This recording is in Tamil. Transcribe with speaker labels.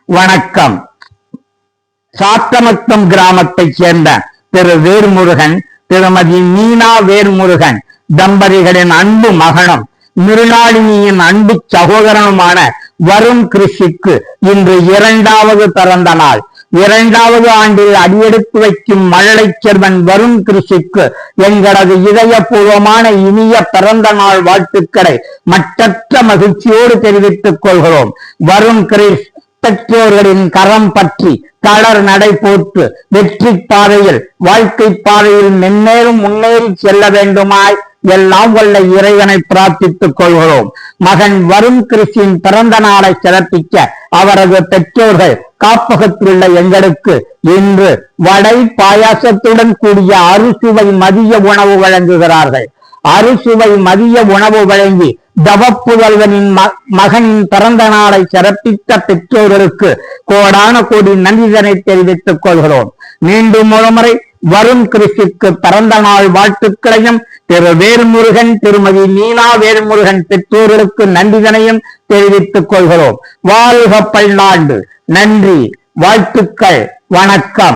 Speaker 1: வணக்கம். சாத்தமத்தம் கிராமத்தைச் சேர்ந்த திரு வேர்முருகன், திருமதி மீனா வேர்முருகன் தம்பதிகளின் அன்பு மகனும் மிருளாளினியின் அன்பு சகோதரனுமான வருண் கிருஷிக்கு இன்று 2வது பிறந்த நாள். 2வது ஆண்டில் அடியெடுத்து வைக்கும் மழலை செல்வன் வருண் கிருஷிக்கு எங்களது இதயபூர்வமான இனிய பிறந்த நாள் வாழ்த்துக்களை மற்றற்ற மகிழ்ச்சியோடு தெரிவித்துக் கொள்கிறோம். வருண் கிருஷ் பெற்றோர்களின் கரம் பற்றி தளர் நடை போட்டு வெற்றி பாதையில், வாழ்க்கை பாதையில் மென்மேலும் முன்னேறி செல்ல வேண்டுமாய் எல்லாம் வல்ல இறைவனை பிரார்த்தித்துக் கொள்கிறோம். மகன் வருண் கிருஷின் பிறந்த நாளை சிறப்பிக்க அவரது பெற்றோர்கள் காப்பகத்தில் உள்ள எங்களுக்கு இன்று வடை பாயாசத்துடன் கூடிய அறுசுவை மதிய உணவு வழங்குகிறார்கள். அறுசுவை மதிய உணவு வழங்கி தவப்புதல்வனின் மகனின் பிறந்த நாளை சிறப்பித்த பெற்றோர்களுக்கு கோடான கோடி நன்றிதனை தெரிவித்துக் கொள்கிறோம். மீண்டும் ஒருமுறை வருண் கிருஷிக்கு பிறந்த நாள் வாழ்த்துக்களையும் திரு வேர்முருகன், திருமதி மீனா வேர்முருகன் பெற்றோர்களுக்கு நன்றிதனையும் தெரிவித்துக் கொள்கிறோம். வாழ்க பல்லாண்டு. நன்றி, வாழ்த்துக்கள், வணக்கம்.